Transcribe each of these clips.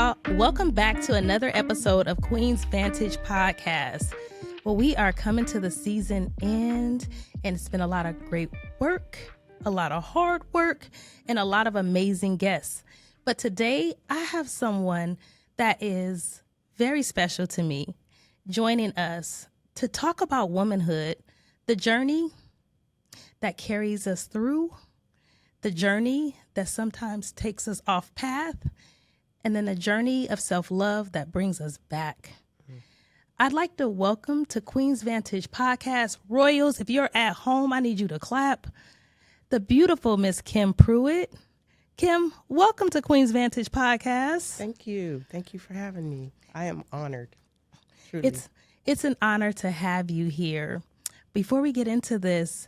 y'all. Welcome back to another episode of Queens Vantage podcast. Well, we are coming to the season end, and it's been a lot of great work, a lot of hard work, and a lot of amazing guests. But today, I have someone that is very special to me joining us to talk about womanhood, the journey that carries us through, the journey that sometimes takes us off path, and then a journey of self-love that brings us back. I'd like to welcome to Queens Vantage podcast, Royals. If you're at home, I need you to clap. The beautiful Miss Kim Pruitt. Kim, welcome to Queens Vantage podcast. Thank you. Thank you for having me. I am honored. Truly. It's an honor to have you here. Before we get into this,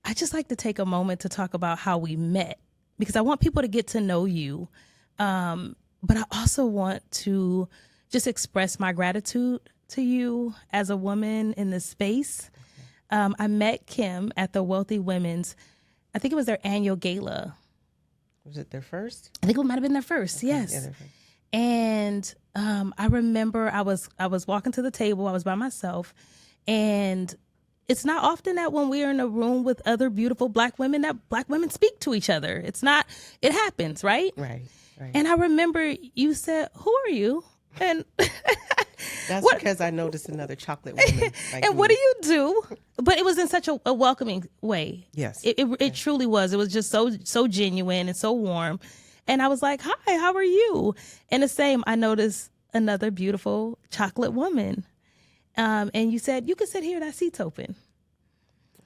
I just like to take a moment to talk about how we met, because I want people to get to know you. But I also want to just express my gratitude to you as a woman in this space. I met Kim at the Wealthy Women's, I think it was their annual gala. Was it their first? I think it might have been their first, okay. Yes. Yeah, their first. And I remember I was walking to the table, I was by myself, and it's not often that when we're in a room with other beautiful Black women that Black women speak to each other. It happens, right? Right. And I remember you said, "Who are you?" And that's because I noticed another chocolate woman. Like and me. What do you do? But it was in such a welcoming way. Yes. It truly was. It was just so genuine and so warm. And I was like, "Hi, how are you?" And the same, I noticed another beautiful chocolate woman. And you said, "You can sit here, that seat's open."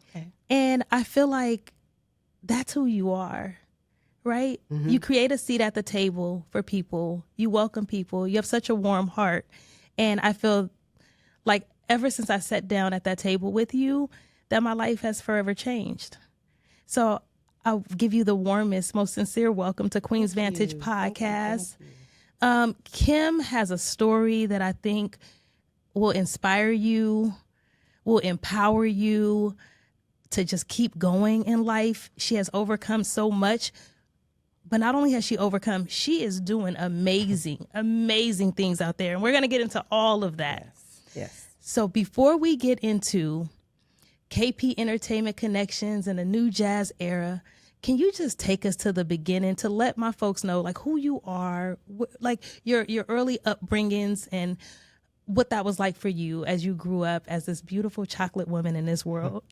Okay. And I feel like that's who you are. Right? Mm-hmm. You create a seat at the table for people. You welcome people. You have such a warm heart. And I feel like ever since I sat down at that table with you, that my life has forever changed. So I'll give you the warmest, most sincere welcome to Queens Vantage podcast. Thank you. Kim has a story that I think will inspire you, will empower you to just keep going in life. She has overcome so much. But not only has she overcome, she is doing amazing things out there. And we're going to get into all of that. Yes. So before we get into KP Entertainment Connections and the new jazz era, can you just take us to the beginning to let my folks know like who you are, like your early upbringings and what that was like for you as you grew up as this beautiful chocolate woman in this world?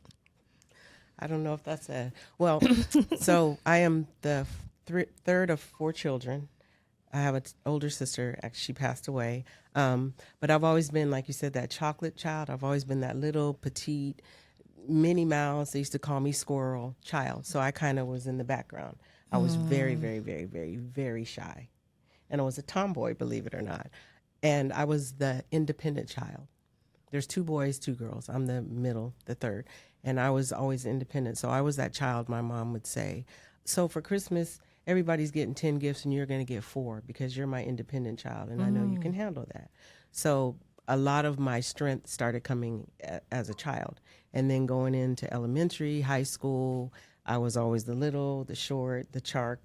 I don't know if that's so I am the third of four children. I have an older sister. Actually, she passed away. But I've always been, like you said, that chocolate child. I've always been that little petite Minnie Mouse. They used to call me Squirrel child. So I kind of was in the background. I was very, very, very, very, very shy. And I was a tomboy, believe it or not. And I was the independent child. There's 2 boys, 2 girls. I'm the middle, the third. And I was always independent. So I was that child my mom would say, "So for Christmas, everybody's getting 10 gifts and you're going to get 4 because you're my independent child and I know you can handle that." So a lot of my strength started coming as a child. And then going into elementary, high school, I was always the little, the short, the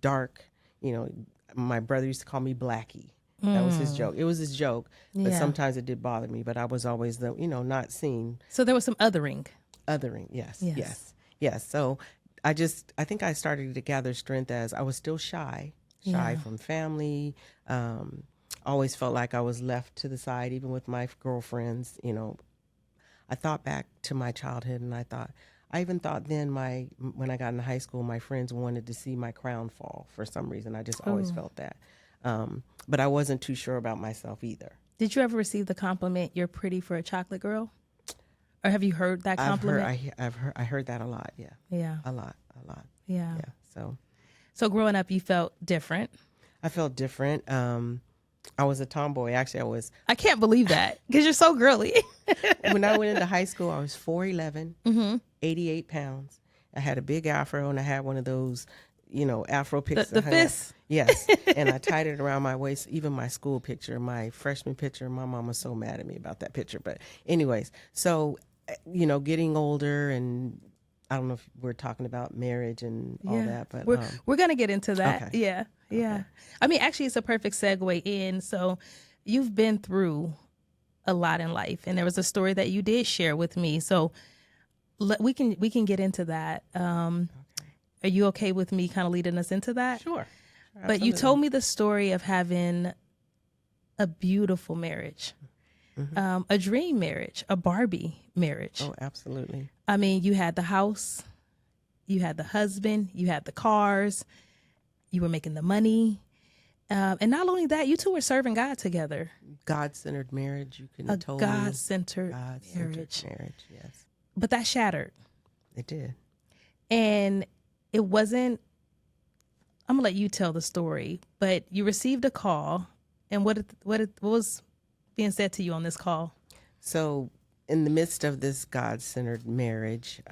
dark. You know, my brother used to call me Blackie. That was his joke. It was his joke, but sometimes it did bother me. But I was always the, not seen. So there was some othering. Othering, yes. So I think I started to gather strength as I was still shy from family. Always felt like I was left to the side, even with my girlfriends. I thought back to my childhood, and I even thought then when I got into high school, my friends wanted to see my crown fall for some reason. I just always felt that. But I wasn't too sure about myself either. Did you ever receive the compliment, "You're pretty for a chocolate girl"? Or have you heard that compliment? I heard that a lot. Yeah. Yeah. A lot. Yeah. So growing up, you felt different. I felt different. I was a tomboy. Actually, I can't believe that because you're so girly. When I went into high school, I was 4'11", 88 pounds. I had a big afro and I had one of those, afro picks. The fists. Yes. And I tied it around my waist. Even my school picture, my freshman picture, my mom was so mad at me about that picture. But anyways, so, getting older and I don't know if we're talking about marriage and all that, but we're gonna get into that. Okay. Yeah. Okay. I mean, actually, it's a perfect segue in. So, you've been through a lot in life, and there was a story that you did share with me. So, we can get into that. Are you okay with me kind of leading us into that? Sure. But you told me the story of having a beautiful marriage, a dream marriage, a Barbie marriage. Oh, absolutely. I mean, you had the house, you had the husband, you had the cars, you were making the money. And not only that, you two were serving God together. God-centered marriage, you can A tell God-centered God-centered marriage. Yes, But that shattered. it did. And it wasn't, I'm going to let you tell the story, but you received a call. And what was being said to you on this call? So in the midst of this God-centered marriage,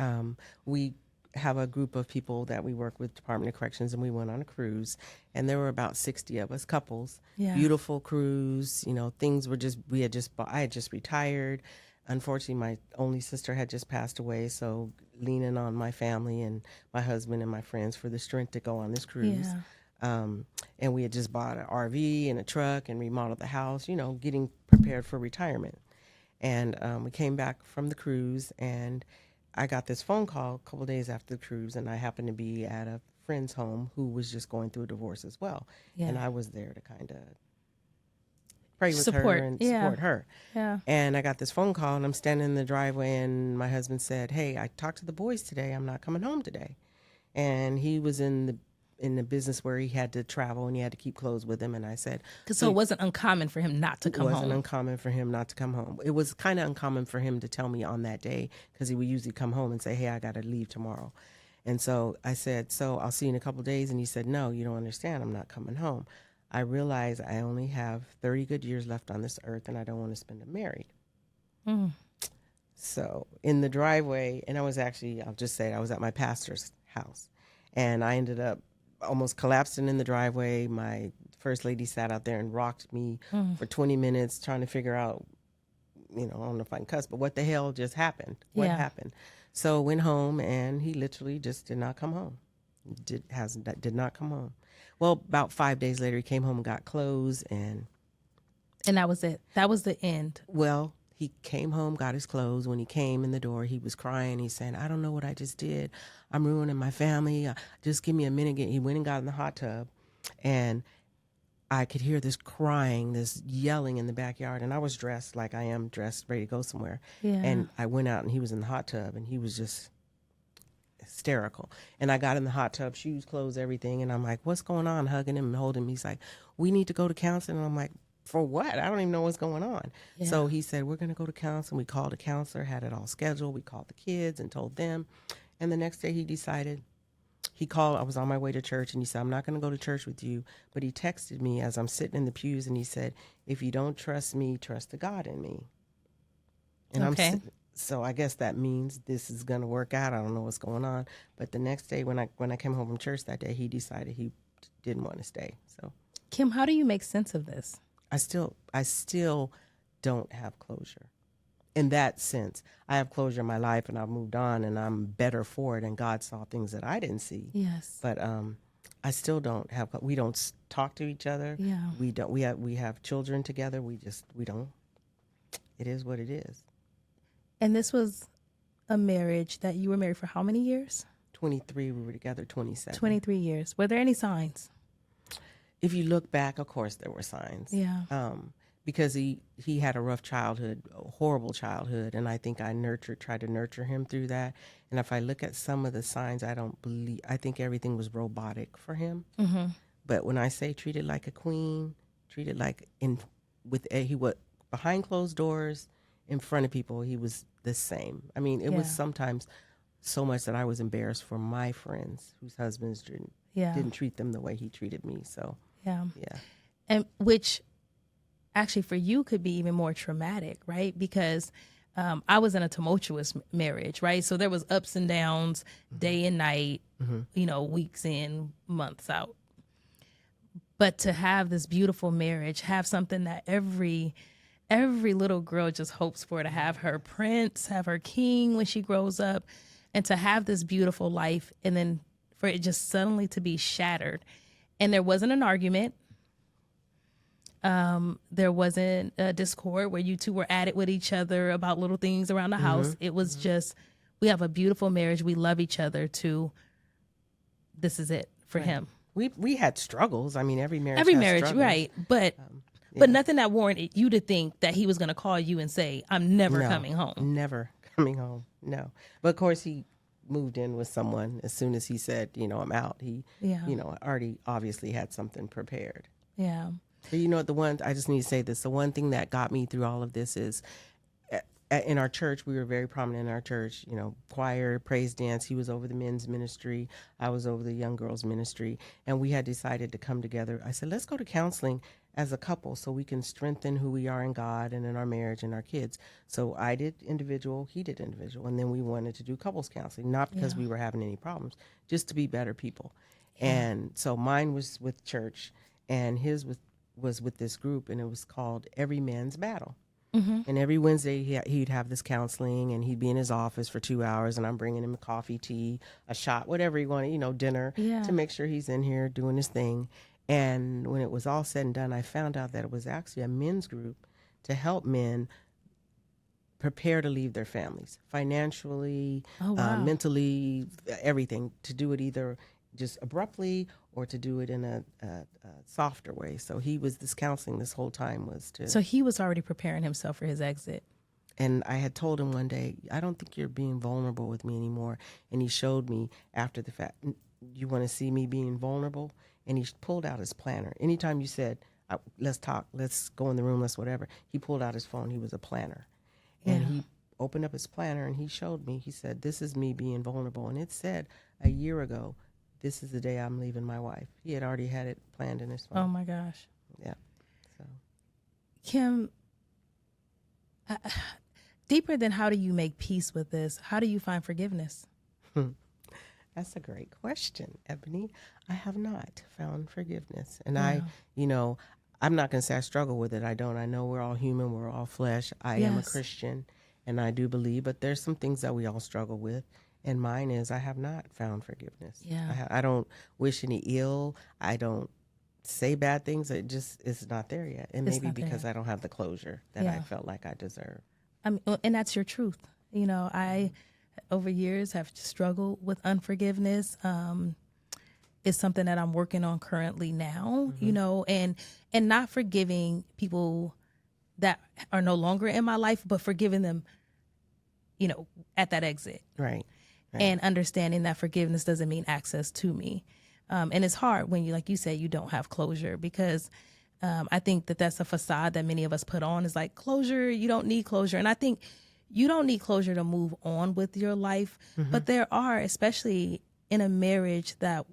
we have a group of people that we work with, Department of Corrections, and we went on a cruise. And there were about 60 of us, couples. Yeah. Beautiful cruise. Things were I had just retired. Unfortunately, my only sister had just passed away, so leaning on my family and my husband and my friends for the strength to go on this cruise. Yeah. And we had just bought an RV and a truck and remodeled the house, getting prepared for retirement. And we came back from the cruise, and I got this phone call a couple days after the cruise, and I happened to be at a friend's home who was just going through a divorce as well. Yeah. And I was there to kind of pray with Support. her and Yeah. support her. Yeah. And I got this phone call, and I'm standing in the driveway, and my husband said, "Hey, I talked to the boys today. I'm not coming home today." And he was in the business where he had to travel and he had to keep clothes with him. And I said, So it wasn't uncommon for him not to come it home. wasn't uncommon for him not to come home. It was kind of uncommon for him to tell me on that day, because he would usually come home and say, "Hey, I got to leave tomorrow." And so I said, "So I'll see you in a couple of days." And he said, "No, you don't understand. I'm not coming home. I realize I only have 30 good years left on this earth, and I don't want to spend them married." So in the driveway, and I'll just say I was at my pastor's house, and I ended up almost collapsing in the driveway. My first lady sat out there and rocked me for 20 minutes trying to figure out, I don't know if I can cuss, but what the hell just happened? What happened? So went home, and he literally just did not come home. Did not come home. Well, about 5 days later, he came home and got clothes, and that was it. That was the end. well, he came home, got his clothes. When he came in the door, he was crying. He's saying, "I don't know what I just did. I'm ruining my family. Just give me a minute." He went and got in the hot tub, and I could hear this crying, this yelling in the backyard. And I was dressed like I am dressed, ready to go somewhere. Yeah. And I went out, and he was in the hot tub, and he was just hysterical. And I got in the hot tub, shoes, clothes, everything. And I'm like, "What's going on?" Hugging him and holding him. He's like, "We need to go to counseling." And I'm like, "For what? I don't even know what's going on." Yeah. So he said, "We're going to go to counseling." We called a counselor, had it all scheduled. We called the kids and told them. And the next day he decided, he called, I was on my way to church, and he said, "I'm not going to go to church with you." But he texted me as I'm sitting in the pews, and he said, "If you don't trust me, trust the God in me." And Okay. so I guess that means this is going to work out. I don't know what's going on. But the next day when I came home from church that day, he decided he didn't want to stay. So Kim, how do you make sense of this? I still don't have closure. In that sense, I have closure in my life, and I've moved on, and I'm better for it. And God saw things that I didn't see. Yes. But I still don't have. We don't talk to each other. Yeah. We don't. We have children together. We don't. It is what it is. And this was a marriage that you were married for how many years? 23. We were together 27. 23 years. Were there any signs? If you look back, of course there were signs. Yeah. Because he had a rough childhood, a horrible childhood, and I think I tried to nurture him through that. And if I look at some of the signs, I think everything was robotic for him. Mm-hmm. But when I say treated like a queen, treated like he was behind closed doors, in front of people, he was the same. I mean, it was sometimes so much that I was embarrassed for my friends whose husbands didn't treat them the way he treated me. So yeah. Yeah. And which actually for you could be even more traumatic, right? Because I was in a tumultuous marriage, right? So there was ups and downs, day and night, weeks in, months out. But to have this beautiful marriage, have something that every little girl just hopes for, to have her prince, have her king when she grows up. and to have this beautiful life, and then for it just suddenly to be shattered. And there wasn't an argument. There wasn't a discord where you two were at it with each other about little things around the house. It was just, we have a beautiful marriage. We love each other, to this is it for him. We had struggles. I mean, every marriage has struggles. Right. But nothing that warranted you to think that he was going to call you and say, I'm never coming home. Never coming home. No. But of course, he moved in with someone as soon as he said, I'm out. He, already obviously had something prepared. Yeah. But I just need to say this. The one thing that got me through all of this is in our church, we were very prominent in our church, choir, praise dance. He was over the men's ministry. I was over the young girls ministry. And we had decided to come together. I said, let's go to counseling as a couple so we can strengthen who we are in God and in our marriage and our kids. So I did individual, he did individual. And then we wanted to do couples counseling, not because we were having any problems, just to be better people. Yeah. And so mine was with church, and his was with this group, and it was called Every Man's Battle. And every Wednesday he'd have this counseling, and he'd be in his office for 2 hours, and I'm bringing him a coffee, tea, a shot, whatever he wanted, dinner, to make sure he's in here doing his thing. And when it was all said and done, I found out that it was actually a men's group to help men prepare to leave their families, financially, mentally, everything, to do it either just abruptly or to do it in a softer way. So this counseling this whole time was to... So he was already preparing himself for his exit. And I had told him one day, I don't think you're being vulnerable with me anymore. And he showed me after the fact, you want to see me being vulnerable? And he pulled out his planner. Anytime you said, let's talk, let's go in the room, let's whatever, he pulled out his phone. He was a planner. And he opened up his planner and he showed me, he said, this is me being vulnerable. And it said a year ago, this is the day I'm leaving my wife. He had already had it planned in his phone. Oh, my gosh. Yeah. So, Kim, deeper than how do you make peace with this, how do you find forgiveness? That's a great question, Ebony. I have not found forgiveness. And I'm not going to say I struggle with it. I don't. I know we're all human. We're all flesh. I am a Christian, and I do believe. But there's some things that we all struggle with. And mine is I have not found forgiveness. Yeah. I don't wish any ill. I don't say bad things. It's not there yet. And maybe because I don't have the closure that I felt like I deserve. And that's your truth. I, over years, have struggled with unforgiveness. It's something that I'm working on currently now, and not forgiving people that are no longer in my life, but forgiving them, at that exit. Right. And understanding that forgiveness doesn't mean access to me. And it's hard when like you said, you don't have closure, because I think that's a facade that many of us put on, is like closure. You don't need closure. And I think you don't need closure to move on with your life. But there are, especially in a marriage that,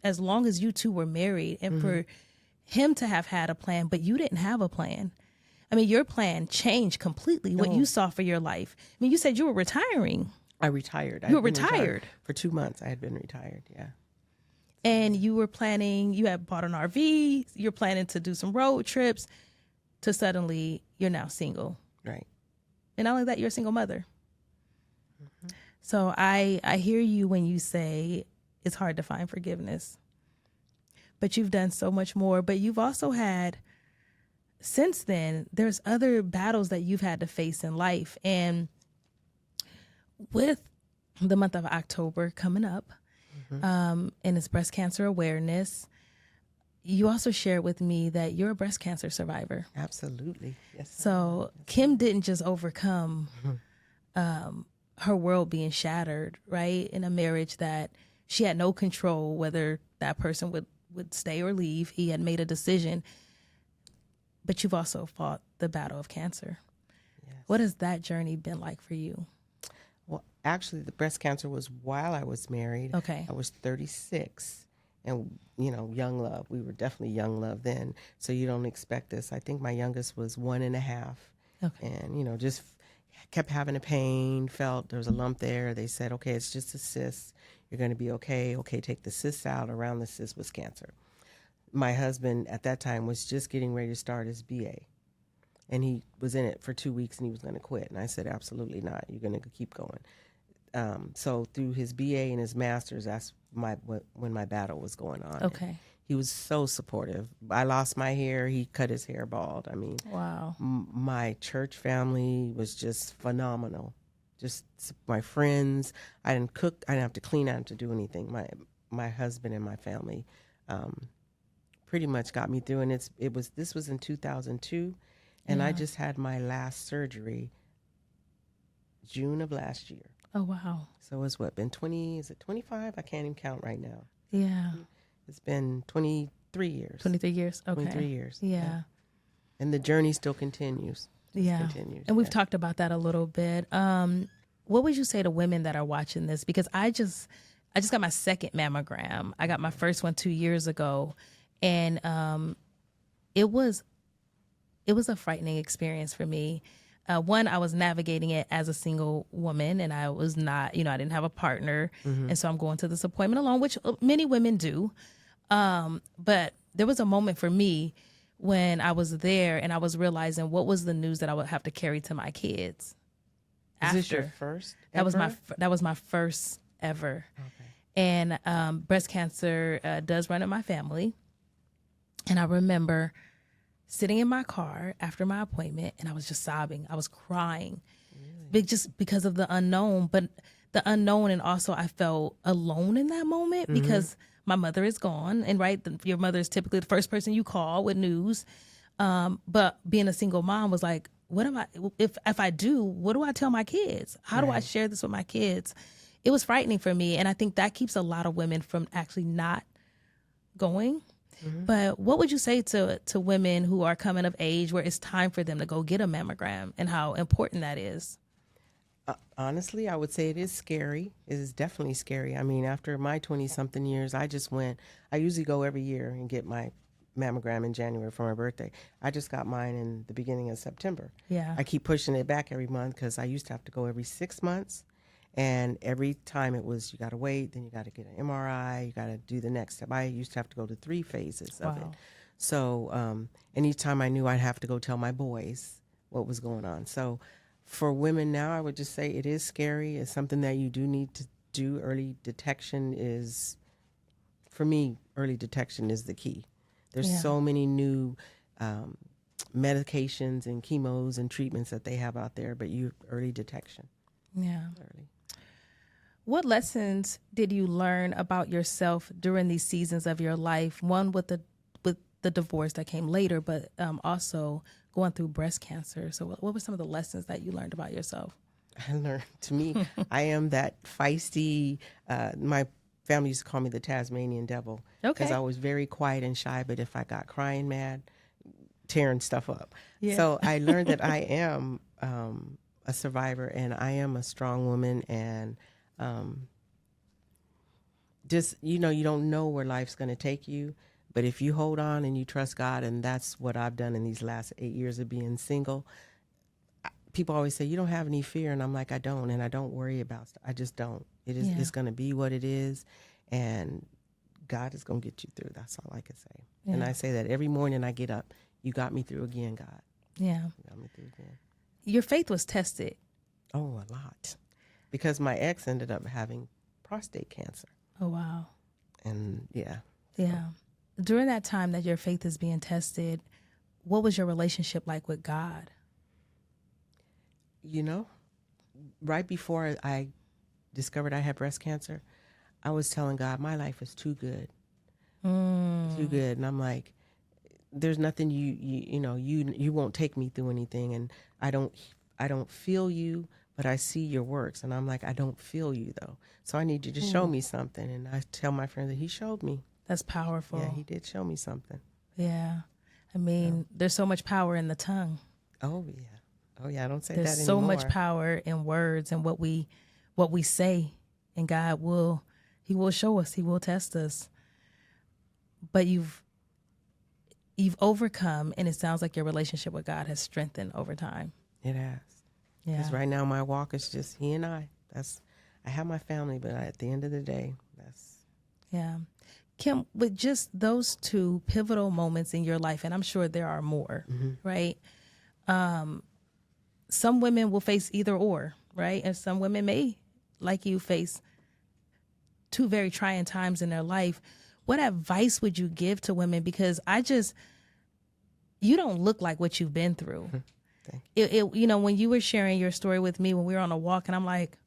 as long as you two were married, and for him to have had a plan, but you didn't have a plan. I mean, your plan changed completely, what you saw for your life. I mean, you said you were retiring. I retired. You were retired. For 2 months. I had been retired, yeah. And you were planning, you had bought an RV, you're planning to do some road trips, to suddenly you're now single. Right. And not only that, you're a single mother. So I hear you when you say it's hard to find forgiveness. But you've done so much more. But you've also had, since then, there's other battles that you've had to face in life. And with the month of October coming up, and it's breast cancer awareness, you also shared with me that you're a breast cancer survivor. Absolutely. Yes. So Kim didn't just overcome her world being shattered, right, in a marriage that she had no control whether that person would stay or leave. He had made a decision. But you've also fought the battle of cancer. Yes. What has that journey been like for you? Well, actually, the breast cancer was while I was married. Okay. I was 36. And, young love. We were definitely young love then. So you don't expect this. I think my youngest was 1.5. Okay. And, just kept having a pain, felt there was a lump there. They said, okay, it's just a cyst. You're going to be okay. Okay, take the cyst out. Around the cyst was cancer. My husband at that time was just getting ready to start his BA. And he was in it for 2 weeks and he was going to quit. And I said, absolutely not. You're going to keep going. So through his BA and his master's, that's when my battle was going on. Okay. He was so supportive. I lost my hair. He cut his hair bald. I mean, Wow. my church family was just phenomenal. Just my friends. I didn't cook. I didn't have to clean. I didn't have to do anything. My husband and my family pretty much got me through. And this was in 2002, and I just had my last surgery June of last year. Oh, wow. So it's been 20, is it 25? I can't even count right now. Yeah. It's been 23 years. 23 years? Okay. 23 years. Yeah. And the journey still continues. Continues. And we've talked about that a little bit. What would you say to women that are watching this? Because I just got my second mammogram. I got my first one 2 years ago. And it was a frightening experience for me. One, I was navigating it as a single woman, and I was not, I didn't have a partner. And so I'm going to this appointment alone, which many women do. But there was a moment for me when I was there and I was realizing what was the news that I would have to carry to my kids. Is this your first? That was my first ever. Okay. And breast cancer does run in my family. And I remember sitting in my car after my appointment, and I was just sobbing. I was crying, just because of the unknown. But the unknown, and also I felt alone in that moment because my mother is gone, and your mother is typically the first person you call with news. But being a single mom was like, what am I? If I do, what do I tell my kids? How do I share this with my kids? It was frightening for me, and I think that keeps a lot of women from actually not going. But what would you say to women who are coming of age where it's time for them to go get a mammogram, and how important that is? Honestly, I would say it is scary. It is definitely scary. I mean, after my 20-something years, I usually go every year and get my mammogram in January for my birthday. I just got mine in the beginning of September. Yeah. I keep pushing it back every month because I used to have to go every 6 months. And every time it was, you got to wait, then you got to get an MRI, you got to do the next step. I used to have to go to 3 phases of it. So, and each time I knew I'd have to go tell my boys what was going on. So for women now, I would just say it is scary. It's something that you do need to do. Early detection is, for me, early detection is the key. There's so many new medications and chemos and treatments that they have out there, but early detection. Yeah. Early. What lessons did you learn about yourself during these seasons of your life? One with the divorce that came later, but also going through breast cancer. So what were some of the lessons that you learned about yourself? I learned, to me, I am that feisty, my family used to call me the Tasmanian devil. Okay. Because I was very quiet and shy, but if I got crying mad, tearing stuff up. Yeah. So I learned that I am a survivor, and I am a strong woman, and just, you don't know where life's going to take you, but if you hold on and you trust God, and that's what I've done in these last 8 years of being single. People always say, you don't have any fear, and I'm like, I don't, and I don't worry about stuff. I just don't. It's going to be what it is, and God is going to get you through. That's all I can say. Yeah. And I say that every morning I get up, you got me through again, God. Yeah. You got me through again. Your faith was tested. Oh, a lot. Because my ex ended up having prostate cancer. Oh, wow. And yeah. Yeah. During that time that your faith is being tested, what was your relationship like with God? Right before I discovered I had breast cancer, I was telling God, my life is too good. Too good. And I'm like, there's nothing you won't take me through anything. And I don't feel you, but I see your works. And I'm like, I don't feel you though. So I need you to show me something. And I tell my friend that he showed me. That's powerful. Yeah, he did show me something. Yeah. I mean, there's so much power in the tongue. Oh yeah. Oh yeah, I don't say There's that anymore. so much power in words and what we say, and God he will show us, he will test us. But you've overcome, and it sounds like your relationship with God has strengthened over time. It has. Yeah. Because right now my walk is just he and I. I have my family, but at the end of the day, Yeah. Kim, with just those two pivotal moments in your life, and I'm sure there are more, right? Some women will face either or, right? And some women may like you face two very trying times in their life, what advice would you give to women? Because you don't look like what you've been through. When you were sharing your story with me when we were on a walk, and I'm like,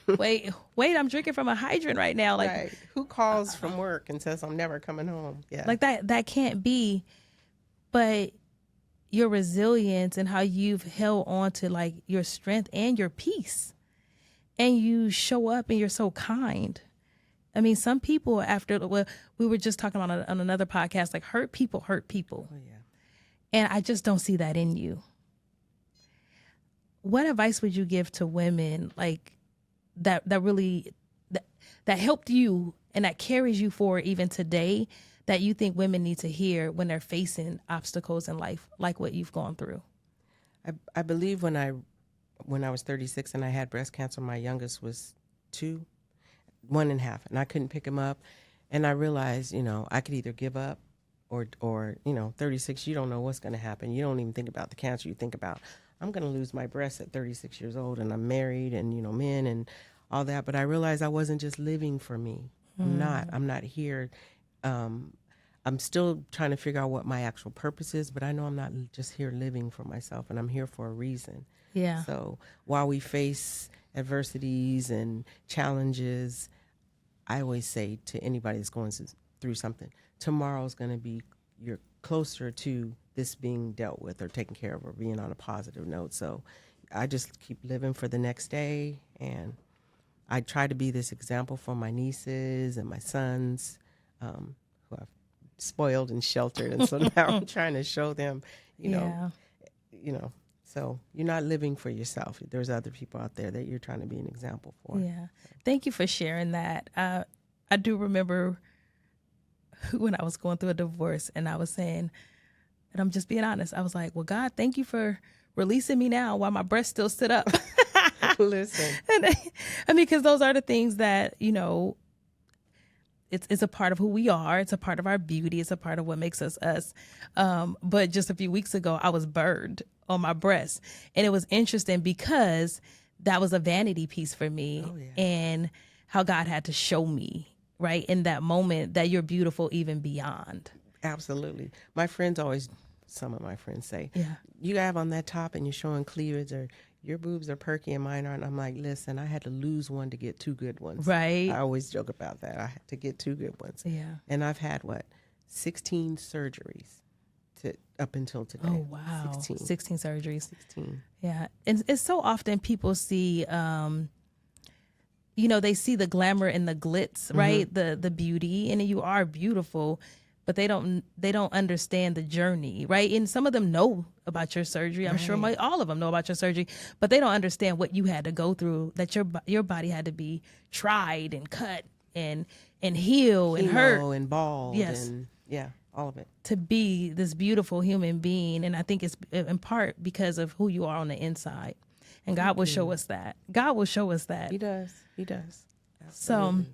wait, I'm drinking from a hydrant right now. Like, right. Who calls from work and says I'm never coming home? Yeah. Like that can't be. But your resilience and how you've held on to like your strength and your peace, and you show up and you're so kind. I mean, some people we were just talking about on another podcast, like hurt people. Oh, yeah. And I just don't see that in you. What advice would you give to women like that really helped you and that carries you forward even today, that you think women need to hear when they're facing obstacles in life, like what you've gone through? I believe when I was 36 and I had breast cancer, my youngest was 1.5, and I couldn't pick him up. And I realized, I could either give up or 36, you don't know what's going to happen. You don't even think about the cancer. You think about, I'm going to lose my breast at 36 years old, and I'm married, and, men and all that. But I realized I wasn't just living for me. I'm not here. I'm still trying to figure out what my actual purpose is, but I know I'm not just here living for myself, and I'm here for a reason. Yeah. So while we face adversities and challenges, I always say to anybody that's going through something, tomorrow's going to be, you're closer to this being dealt with or taken care of or being on a positive note. So I just keep living for the next day, and I try to be this example for my nieces and my sons, who I've spoiled and sheltered. And so now I'm trying to show them, so you're not living for yourself. There's other people out there that you're trying to be an example for. Yeah. Thank you for sharing that. I do remember when I was going through a divorce and I was saying, and I'm just being honest, I was like, well, God, thank you for releasing me now while my breast still sit up. Listen. And because those are the things that, it's a part of who we are. It's a part of our beauty. It's a part of what makes us us. But just a few weeks ago, I was burned on my breast. And it was interesting because that was a vanity piece for me. Oh, yeah. And how God had to show me, right, in that moment, that you're beautiful even beyond. Absolutely. Some of my friends say, yeah, you have on that top and you're showing cleavage, or your boobs are perky and mine aren't. I'm like, listen, I had to lose one to get two good ones. Right. I always joke about that. I had to get two good ones. Yeah. And I've had 16 surgeries up until today. Oh, wow. 16 surgeries. 16. Yeah. And it's so often people see, they see the glamour and the glitz, right? The beauty, and you are beautiful, but they don't understand the journey, right? And some of them know about your surgery. I'm sure all of them know about your surgery, but they don't understand what you had to go through, that your body had to be tried and cut and heal and hurt and bald. Yes. And yeah, all of it. To be this beautiful human being. And I think it's in part because of who you are on the inside. And God will show us that. God will show us that. He does. Absolutely. So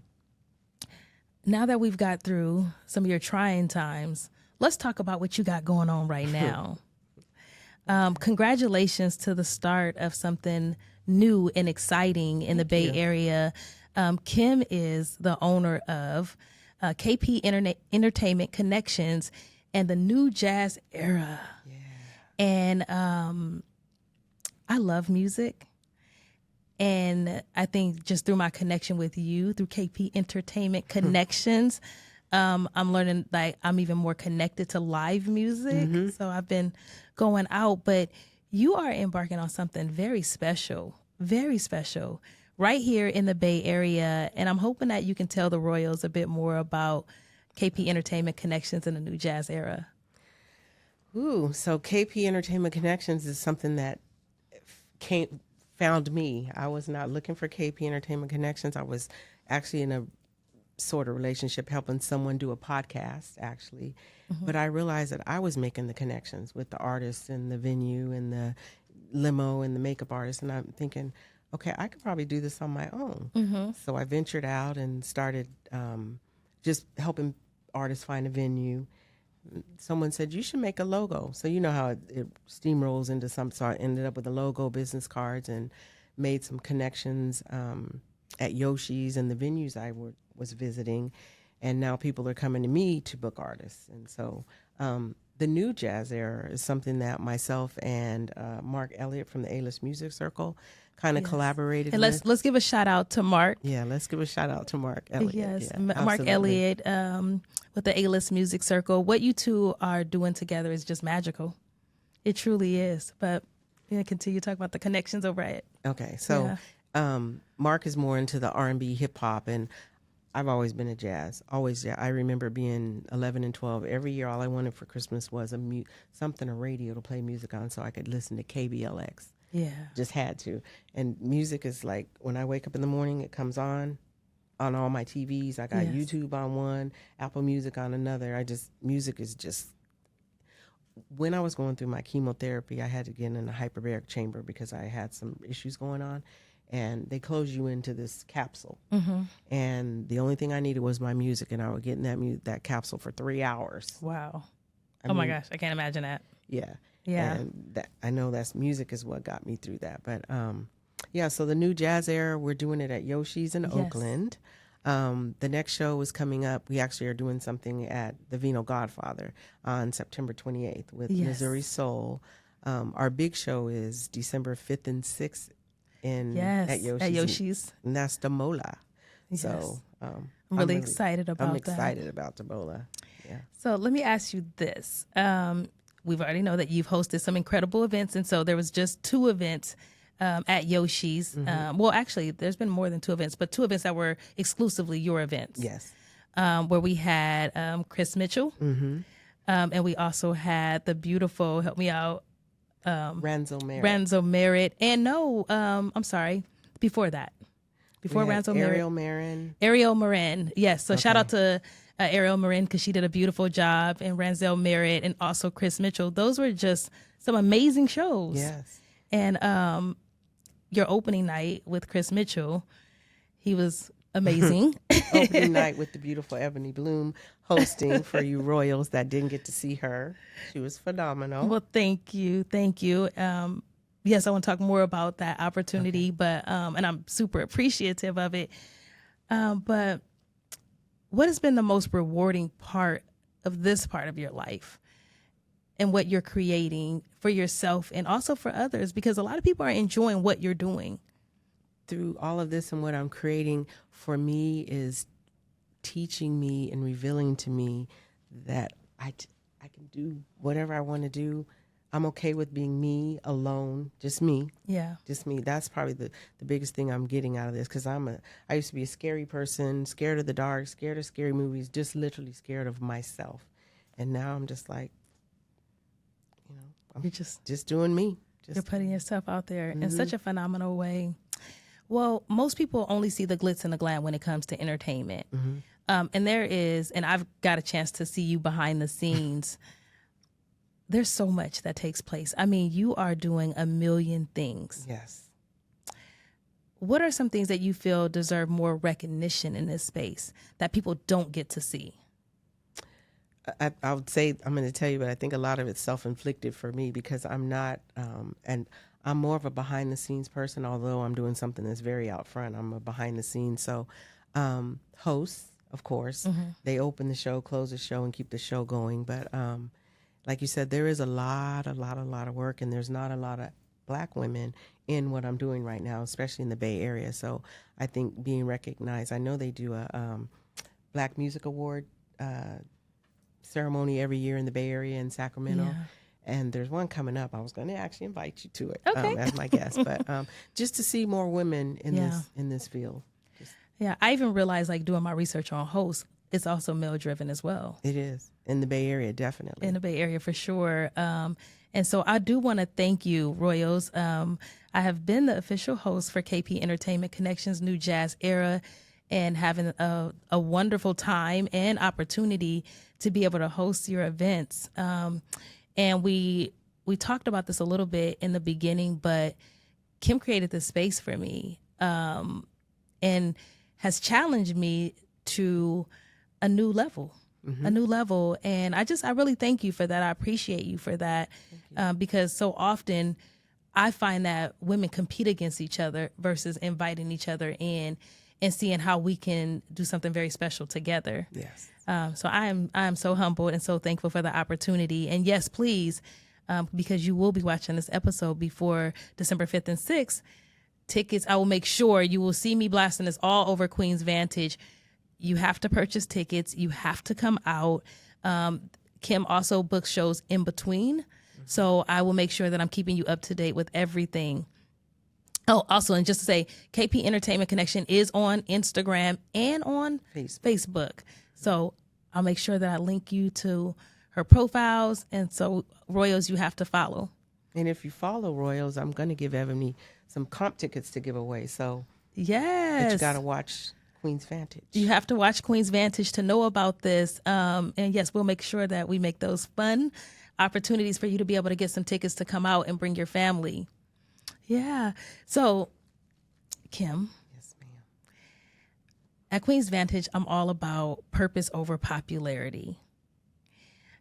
now that we've got through some of your trying times, let's talk about what you got going on right now. Congratulations to the start of something new and exciting in the Bay Area. Kim is the owner of KP Entertainment Connections and the New Jazz Era. Yeah. And I love music. And I think just through my connection with you, through KP Entertainment Connections, I'm learning that I'm even more connected to live music. So I've been going out, but you are embarking on something very special, right here in the Bay Area. And I'm hoping that you can tell the Royals a bit more about KP Entertainment Connections and the New Jazz Era. So KP Entertainment Connections is something that found me. I was not looking for KP Entertainment Connections. I was actually in a sort of relationship helping someone do a podcast, actually. But I realized that I was making the connections with the artists and the venue and the limo and the makeup artist. And I'm thinking, okay, I could probably do this on my own. So I ventured out and started just helping artists find a venue. Someone said, you should make a logo. So you know how it steamrolls into some sort. I ended up with a logo, business cards, and made some connections at Yoshi's and the venues was visiting, and now people are coming to me to book artists. And so the new jazz era is something that myself and Mark Elliott from the A-List Music Circle kind of collaborated and with. let's give a shout out to Mark. Yeah, let's give a shout out to Mark Elliott. Yes, Yeah, Mark absolutely. Elliott with the A-List Music Circle. What you two are doing together is just magical. It truly is. But continue to talk about the connections over at. Okay, so Mark is more into the R&B, hip hop, and I've always been a jazz. Always, I remember being 11 and 12. Every year, all I wanted for Christmas was a radio to play music on, so I could listen to KBLX. Yeah, just had to. And music is like when I wake up in the morning, it comes on all my TVs. I got YouTube on one, Apple Music on another. Music is just. When I was going through my chemotherapy, I had to get in a hyperbaric chamber because I had some issues going on. And they close you into this capsule. Mm-hmm. And the only thing I needed was my music, and I would get in that capsule for 3 hours. Wow. My gosh, I can't imagine that. Yeah. Yeah. And I know that's music is what got me through that. But so the new jazz era, we're doing it at Yoshi's in Oakland. The next show is coming up. We actually are doing something at the Vino Godfather on September 28th with Missouri Soul. Our big show is December 5th and 6th. At Yoshi's. And that's the Mola. Yes. So I'm really excited about that. I'm excited about the Mola. Yeah. So let me ask you this. We've already know that you've hosted some incredible events. And so there was just 2 events at Yoshi's. Mm-hmm. Well, actually, there's been more than 2 events, but 2 events that were exclusively your events. Yes. Where we had Chris Mitchell. Mm-hmm. And we also had the beautiful, help me out, Ranzo Merritt. And I'm sorry, before that. Before Ranzo Merritt. Ariel Marin. Yes. So shout out to Ariel Marin because she did a beautiful job, and Ranzel Merritt and also Chris Mitchell. Those were just some amazing shows. Yes. And your opening night with Chris Mitchell, he was amazing. Opening night with the beautiful Ebony Bloom hosting for you royals that didn't get to see her. She was phenomenal. Well, thank you. Yes, I want to talk more about that opportunity, but and I'm super appreciative of it. But what has been the most rewarding part of this part of your life and what you're creating for yourself and also for others? Because a lot of people are enjoying what you're doing. Through all of this and what I'm creating for me is teaching me and revealing to me that I can do whatever I want to do. I'm okay with being me alone, just me. Yeah. Just me. That's probably the biggest thing I'm getting out of this, because I used to be a scary person, scared of the dark, scared of scary movies, just literally scared of myself. And now I'm just like, I'm just doing me. You're putting yourself out there in such a phenomenal way. Well, most people only see the glitz and the glam when it comes to entertainment. Mm-hmm. And I've got a chance to see you behind the scenes. There's so much that takes place. I mean, you are doing a million things. Yes. What are some things that you feel deserve more recognition in this space that people don't get to see? I would say, I'm going to tell you, but I think a lot of it's self-inflicted for me because I'm not, and I'm more of a behind-the-scenes person, although I'm doing something that's very out front. I'm a behind-the-scenes. So hosts, of course, they open the show, close the show, and keep the show going. But like you said, there is a lot of work, and there's not a lot of Black women in what I'm doing right now, especially in the Bay Area. So I think being recognized, I know they do a Black Music Award ceremony every year in the Bay Area in Sacramento. Yeah. And there's one coming up. I was going to actually invite you to it as my guest, but just to see more women in this field. Yeah, I even realized, like, doing my research on hosts, it's also male driven as well. It is in the Bay Area, definitely. In the Bay Area for sure. And so I do want to thank you, Royals. I have been the official host for KP Entertainment Connections New Jazz Era, and having a wonderful time and opportunity to be able to host your events. And we talked about this a little bit in the beginning, but Kim created this space for me and has challenged me to a new level. And I really thank you for that. I appreciate you for that because so often I find that women compete against each other versus inviting each other in. and seeing how we can do something very special together. Yes. So I am so humbled and so thankful for the opportunity. And yes, please, because you will be watching this episode before December 5th and 6th, tickets, I will make sure you will see me blasting this all over Queens Vantage. You have to purchase tickets. You have to come out. Kim also books shows in between. So I will make sure that I'm keeping you up to date with everything. Oh, also, and just to say, KP Entertainment Connection is on Instagram and on Facebook. So I'll make sure that I link you to her profiles. And so, Royals, you have to follow. And if you follow Royals, I'm going to give Ebony some comp tickets to give away. So, yes. But you got to watch Queens Vantage. You have to watch Queens Vantage to know about this. And yes, we'll make sure that we make those fun opportunities for you to be able to get some tickets to come out and bring your family. Yeah. So, Kim. Yes, ma'am. At Queens Vantage, I'm all about purpose over popularity.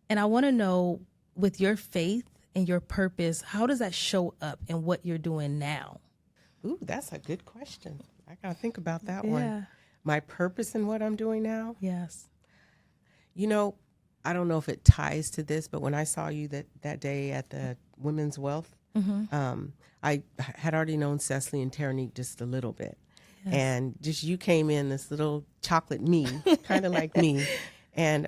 And I want to know, with your faith and your purpose, how does that show up in what you're doing now? Ooh, that's a good question. I got to think about that one. My purpose in what I'm doing now? Yes. You know, I don't know if it ties to this, but when I saw you that day at the Women's Wealth, I had already known Cecily and Terranique just a little bit. Yes. And just you came in, this little chocolate me, kind of like me. And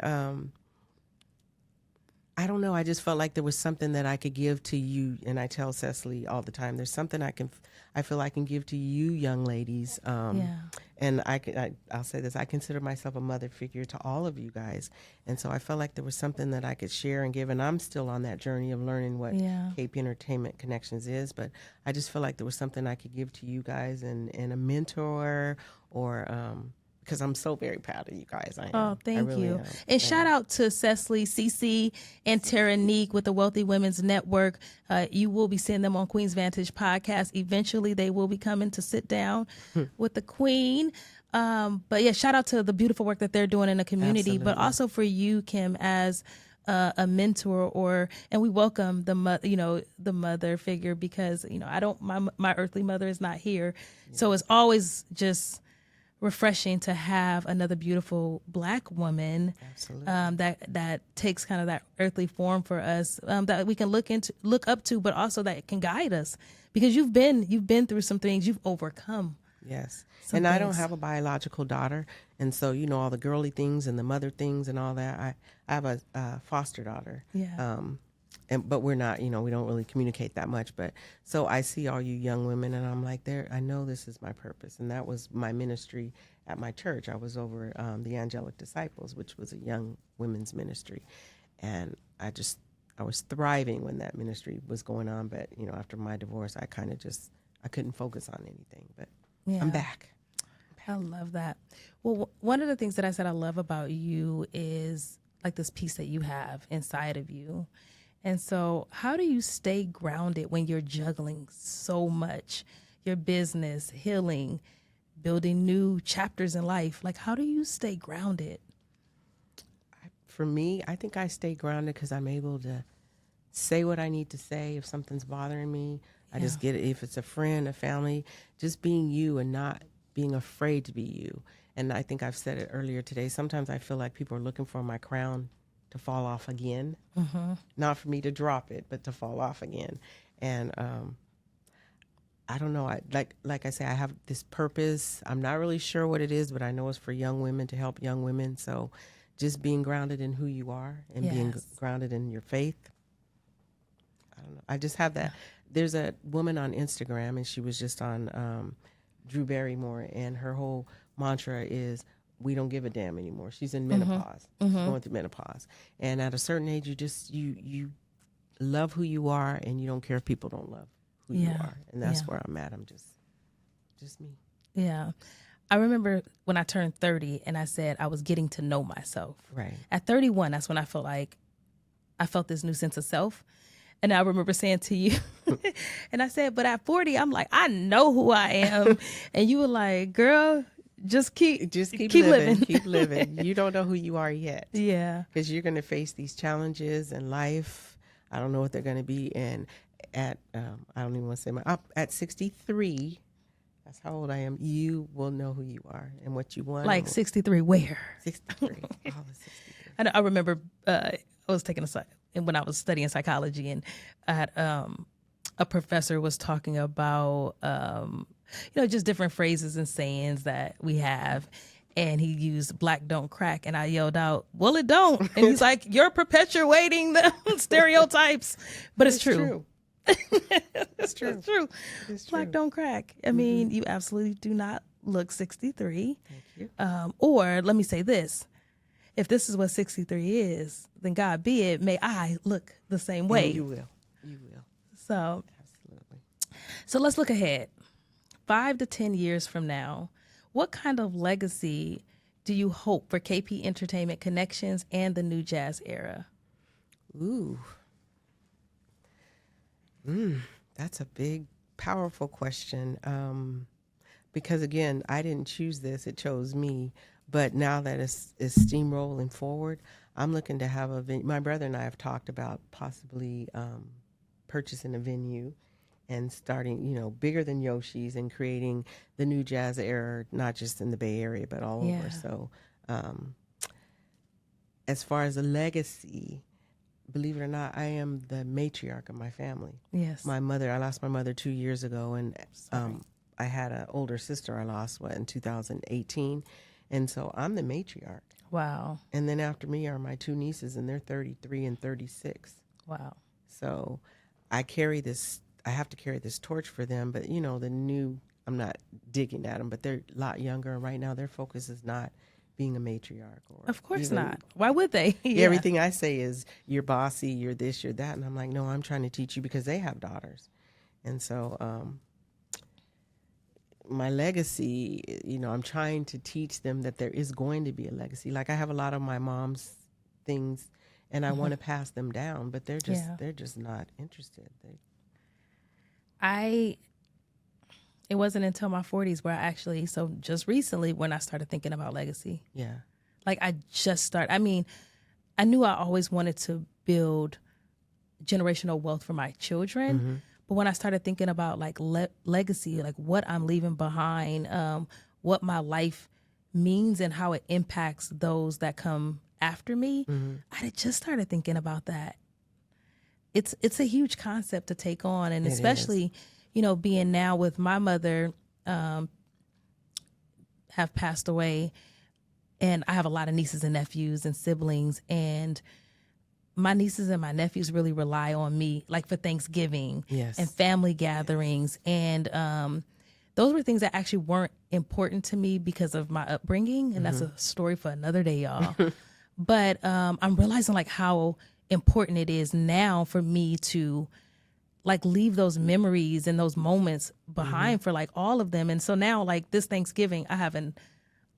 I don't know, I just felt like there was something that I could give to you. And I tell Cecily all the time, there's something I feel I can give to you young ladies. And I'll say this, I consider myself a mother figure to all of you guys. And so I felt like there was something that I could share and give. And I'm still on that journey of learning what KP Entertainment Connections is. But I just feel like there was something I could give to you guys and a mentor or because I'm so very proud of you guys. I am. Oh, thank really you. am. And shout out to Cecily, Cece, and Terranique with the Wealthy Women's Network. You will be seeing them on Queen's Vantage podcast. Eventually, they will be coming to sit down with the Queen. But yeah, shout out to the beautiful work that they're doing in the community, but also for you, Kim, as a mentor, and we welcome the mother figure, because my earthly mother is not here, so it's always just refreshing to have another beautiful Black woman that takes kind of that earthly form for us, that we can look up to, but also that can guide us, because you've been through some things, you've overcome. Yes. And I don't have a biological daughter. And so, all the girly things and the mother things and all that. I have a foster daughter. Yeah. But we're not, we don't really communicate that much. But so I see all you young women and I'm like, I know this is my purpose. And that was my ministry at my church. I was over the Angelic Disciples, which was a young women's ministry. And I was thriving when that ministry was going on. But, after my divorce, I kind of I couldn't focus on anything. But I'm back. I love that. Well, one of the things that I said I love about you is like this peace that you have inside of you. And so how do you stay grounded when you're juggling so much? Your business, healing, building new chapters in life. Like, how do you stay grounded? For me, I think I stay grounded because I'm able to say what I need to say if something's bothering me. I just get it. If it's a friend, a family, just being you and not being afraid to be you. And I think I've said it earlier today. Sometimes I feel like people are looking for my crown to fall off again. Not for me to drop it, but to fall off again. And I don't know. Like I say, I have this purpose. I'm not really sure what it is, but I know it's for young women, to help young women. So just being grounded in who you are and being grounded in your faith. I don't know. I just have that. There's a woman on Instagram, and she was just on Drew Barrymore, and her whole mantra is, we don't give a damn anymore. She's in menopause. She's going through menopause. And at a certain age, you love who you are, and you don't care if people don't love who you are. And that's where I'm at. I'm just me. Yeah. I remember when I turned 30 and I said I was getting to know myself. Right. At 31, that's when I felt this new sense of self. And I remember saying to you, and I said, but at 40, I'm like, I know who I am. And you were like, girl, just keep living. Keep living. You don't know who you are yet. Yeah. Because you're going to face these challenges in life. I don't know what they're going to be. And at, I don't even want to say at 63, That's how old I am. You will know who you are and what you want. Like 63 where? 63. All of 63. I remember I was taking when I was studying psychology, and I had a professor was talking about just different phrases and sayings that we have, and he used "black don't crack," and I yelled out, "Well, it don't," and he's like, "You're perpetuating the stereotypes," but it's true. It's true. It's true. It's Black true. don't crack. I mean, you absolutely do not look 63. Thank you. Or let me say this. If this is what 63 is, then God be it, may I look the same way. And you will. You will. So, Absolutely. so let's look ahead. 5 to 10 years from now, what kind of legacy do you hope for KP Entertainment Connections and the New Jazz Era? Ooh. That's a big, powerful question. Because again, I didn't choose this; it chose me. But now that it's steamrolling forward, I'm looking to have a venue. My brother and I have talked about possibly purchasing a venue and starting, bigger than Yoshi's and creating the New Jazz Era, not just in the Bay Area, but all over. So as far as a legacy, believe it or not, I am the matriarch of my family. Yes. I lost my mother 2 years ago, and I had an older sister I lost, in 2018. And so I'm the matriarch. Wow. And then after me are my two nieces, and they're 33 and 36. Wow. So I have to carry this torch for them. But, I'm not digging at them, but they're a lot younger. And right now their focus is not being a matriarch. Of course not. Why would they? Yeah. Everything I say is, you're bossy, you're this, you're that. And I'm like, no, I'm trying to teach you, because they have daughters. And so my legacy, I'm trying to teach them that there is going to be a legacy. Like, I have a lot of my mom's things, and I want to pass them down, but they're just not interested. It wasn't until my 40s where just recently when I started thinking about legacy. Yeah. Like, I knew I always wanted to build generational wealth for my children. But when I started thinking about like legacy, like what I'm leaving behind, what my life means and how it impacts those that come after me, I had just started thinking about that. It's a huge concept to take on, and especially, being now with my mother have passed away, and I have a lot of nieces and nephews and siblings, and my nieces and my nephews really rely on me, like for Thanksgiving and family gatherings. And those were things that actually weren't important to me because of my upbringing. And that's a story for another day, y'all. But I'm realizing like how important it is now for me to like leave those memories and those moments behind for like all of them. And so now, like this Thanksgiving, I have an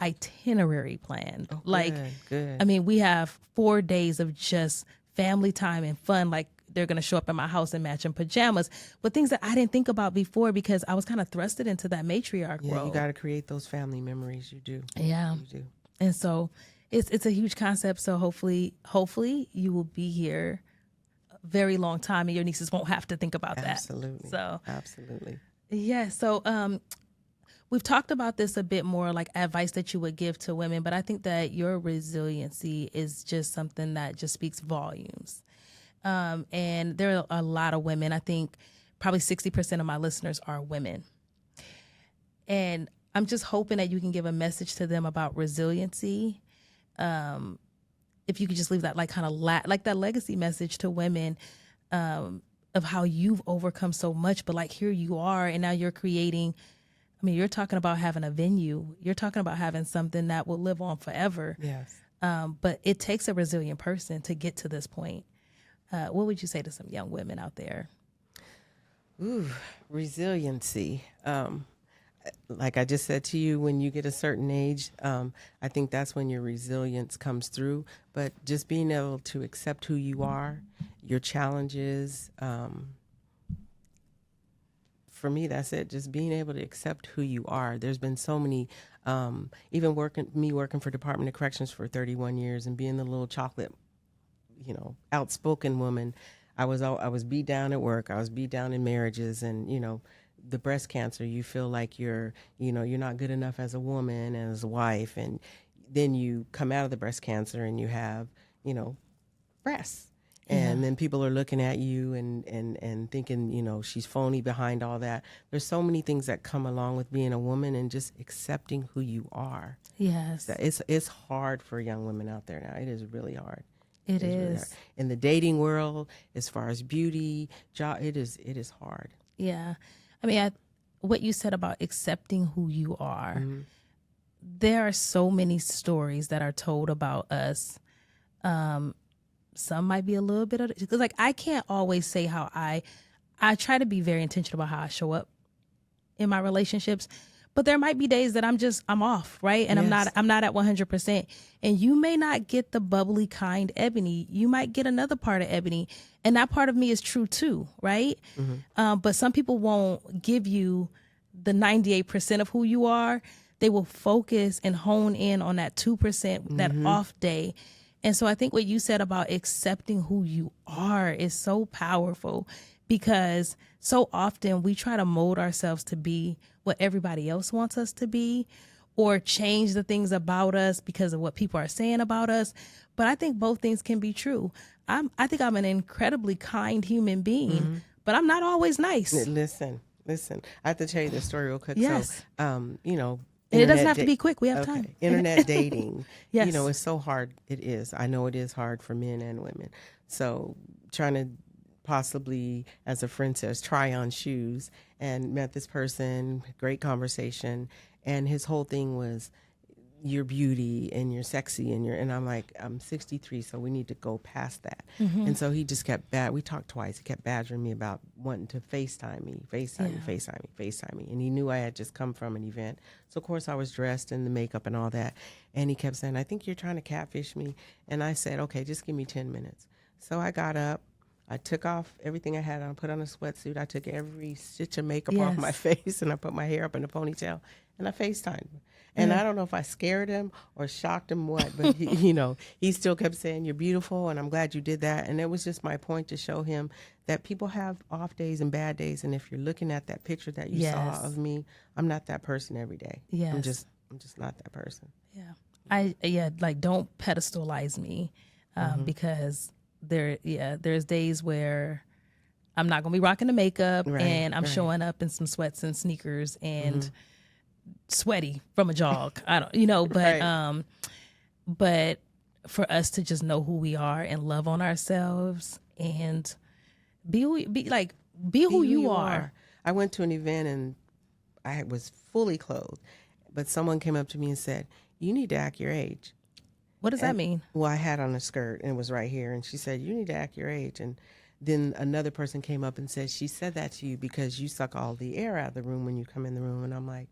itinerary planned. Oh, like, good. I mean, we have 4 days of just family time and fun. Like, they're going to show up at my house in matching pajamas, but things that I didn't think about before because I was kind of thrusted into that matriarch role. You got to create those family memories. You do. Yeah. You do. And so it's a huge concept. So hopefully you will be here a very long time and your nieces won't have to think about that. Absolutely. So absolutely. Yeah. So, we've talked about this a bit more, like advice that you would give to women, but I think that your resiliency is just something that just speaks volumes. And there are a lot of women. I think probably 60% of my listeners are women. And I'm just hoping that you can give a message to them about resiliency. If you could just leave that like kind of like that legacy message to women, of how you've overcome so much, but like here you are, and now you're creating. I mean, you're talking about having a venue. You're talking about having something that will live on forever. Yes. But it takes a resilient person to get to this point. What would you say to some young women out there? Ooh, resiliency. Like I just said to you, when you get a certain age, I think that's when your resilience comes through. But just being able to accept who you are, your challenges, for me, that's it. Just being able to accept who you are. There's been so many, even working for Department of Corrections for 31 years and being the little chocolate, outspoken woman. I was beat down at work. I was beat down in marriages, and the breast cancer, you feel like you're not good enough as a woman and as a wife, and then you come out of the breast cancer and you have, breasts. And then people are looking at you and thinking, she's phony behind all that. There's so many things that come along with being a woman and just accepting who you are. Yes. It's hard for young women out there now. It is really hard. It is. Really hard. In the dating world, as far as beauty, job, it is hard. Yeah. I mean, what you said about accepting who you are, there are so many stories that are told about us. Some might be a little bit of, because like I can't always say how I try to be very intentional about how I show up in my relationships, but there might be days that I'm off, right? And Yes. I'm not at 100%. And you may not get the bubbly, kind Ebony. You might get another part of Ebony, and that part of me is true too, right? But some people won't give you the 98% of who you are. They will focus and hone in on that 2%, that off day. And so I think what you said about accepting who you are is so powerful, because so often we try to mold ourselves to be what everybody else wants us to be, or change the things about us because of what people are saying about us. But I think both things can be true. I think I'm an incredibly kind human being, but I'm not always nice. Listen. I have to tell you this story real quick. Yes. So, And it doesn't have to be quick. We have okay. time. Internet dating, Yes. it's so hard. It is. I know it is hard for men and women. So trying to possibly, as a friend says, try on shoes, and met this person, great conversation. And his whole thing was your beauty and you're sexy and I'm like, I'm 63, so we need to go past that. And so he just kept we talked twice. He kept badgering me about wanting to FaceTime me. And he knew I had just come from an event. So of course I was dressed in the makeup and all that. And he kept saying, I think you're trying to catfish me. And I said, okay, just give me 10 minutes. So I got up. I took off everything I had on, put on a sweatsuit. I took every stitch of makeup off my face, and I put my hair up in a ponytail, and I FaceTimed him. And I don't know if I scared him or shocked him what, but he still kept saying, you're beautiful, and I'm glad you did that. And it was just my point to show him that people have off days and bad days. And if you're looking at that picture that you saw of me, I'm not that person every day. Yes. I'm just not that person. Yeah. Like, don't pedestalize me, because there's days where I'm not going to be rocking the makeup, and I'm showing up in some sweats and sneakers and sweaty from a jog. I don't, but, but for us to just know who we are and love on ourselves and be who you are. I went to an event and I was fully clothed, but someone came up to me and said, you need to act your age. What does that mean? Well, I had on a skirt and it was right here. And she said, you need to act your age. And then another person came up and said, she said that to you because you suck all the air out of the room when you come in the room. And I'm like,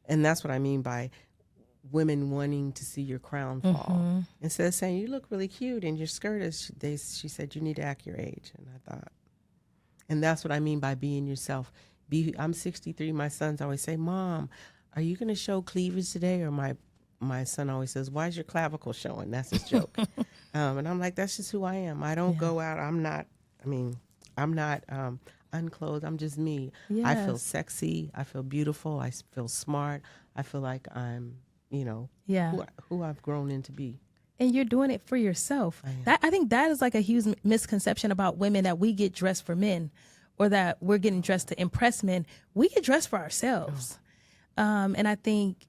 and that's what I mean by women wanting to see your crown fall. Instead of saying, you look really cute and your skirt is, she said, you need to act your age. And I thought, and that's what I mean by being yourself. I'm 63. My sons always say, Mom, are you going to show cleavage today? Or my son always says, why is your clavicle showing? That's his joke. And I'm like, that's just who I am. I don't go out. I'm not unclothed. I'm just me. Yes. I feel sexy. I feel beautiful. I feel smart. I feel like I'm, who I've grown into be. And you're doing it for yourself. I think that is like a huge misconception about women, that we get dressed for men, or that we're getting dressed to impress men. We get dressed for ourselves. And I think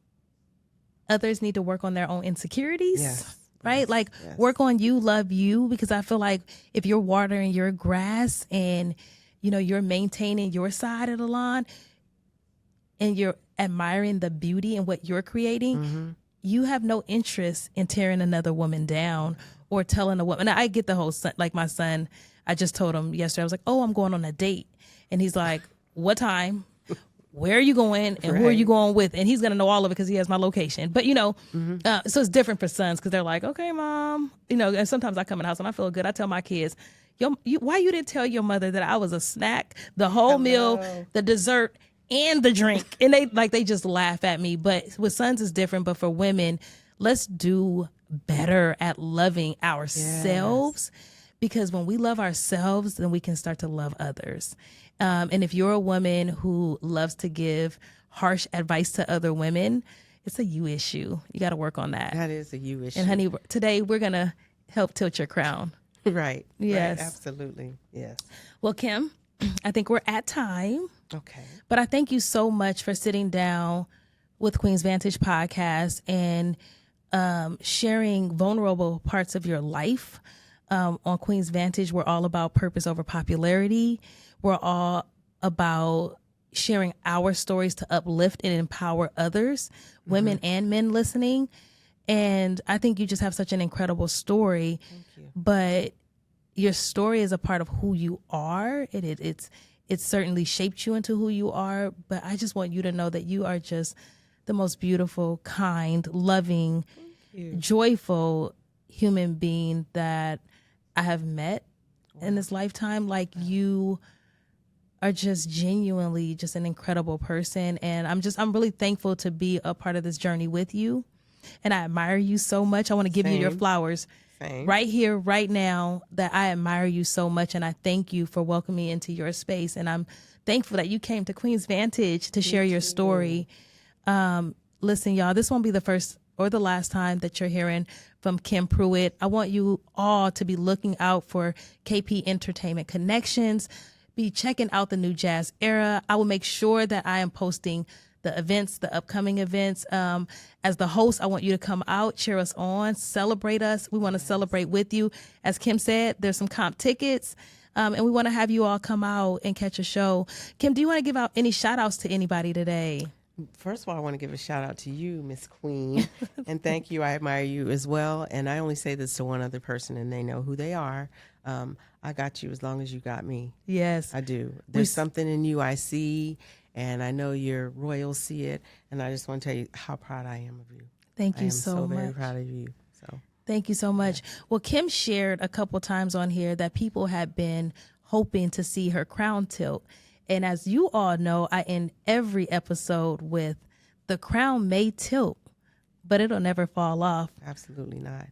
others need to work on their own insecurities, right? Like work on you, love you, because I feel like if you're watering your grass and, you're maintaining your side of the lawn and you're admiring the beauty in what you're creating, you have no interest in tearing another woman down or telling a woman. I get the whole, like my son, I just told him yesterday, I was like, oh, I'm going on a date. And he's like, what time? Where are you going and who are you going with? And he's going to know all of it because he has my location. But, so it's different for sons because they're like, okay, Mom. And sometimes I come in the house and I feel good. I tell my kids, why you didn't tell your mother that I was a snack, the whole meal, the dessert, and the drink? And they just laugh at me. But with sons it's different. But for women, let's do better at loving ourselves, because when we love ourselves, then we can start to love others. And if you're a woman who loves to give harsh advice to other women, it's a you issue. You got to work on that. That is a you issue. And honey, today we're going to help tilt your crown. Right. Yes. Right, absolutely. Yes. Well, Kim, I think we're at time. Okay. But I thank you so much for sitting down with Queens Vantage podcast and sharing vulnerable parts of your life. On Queens Vantage, we're all about purpose over popularity. We're all about sharing our stories to uplift and empower others, women and men listening. And I think you just have such an incredible story. Thank you. But your story is a part of who you are. It's certainly shaped you into who you are. But I just want you to know that you are just the most beautiful, kind, loving, joyful human being that I have met in this lifetime. Like, you are just genuinely just an incredible person. And I'm really thankful to be a part of this journey with you. And I admire you so much. I want to give you your flowers right here, right now, that I admire you so much. And I thank you for welcoming me into your space. And I'm thankful that you came to Queen's Vantage to share your story. Listen, y'all, this won't be the first or the last time that you're hearing from Kim Pruitt. I want you all to be looking out for KP Entertainment Connections. Be checking out the new Jazz Era. I will make sure that I am posting the events, the upcoming events. As the host, I want you to come out, cheer us on, celebrate us. We want to celebrate with you. As Kim said, there's some comp tickets, and we want to have you all come out and catch a show. Kim, do you want to give out any shout outs to anybody today? First of all, I want to give a shout out to you, Miss Queen, and thank you. I admire you as well. And I only say this to one other person, and they know who they are. I got you as long as you got me. Yes, I do. There's something in you I see, and I know your royals see it. And I just want to tell you how proud I am of you. Thank you I am so much. very proud of you. So thank you so much. Well, Kim shared a couple times on here that people had been hoping to see her crown tilt. And as you all know, I end every episode with the crown may tilt, but it'll never fall off. Absolutely not.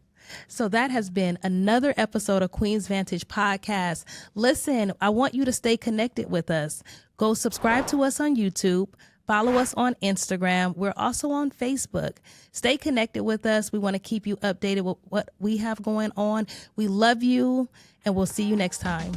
So that has been another episode of Queens Vantage podcast. Listen, I want you to stay connected with us. Go subscribe to us on YouTube. Follow us on Instagram. We're also on Facebook. Stay connected with us. We want to keep you updated with what we have going on. We love you, and we'll see you next time.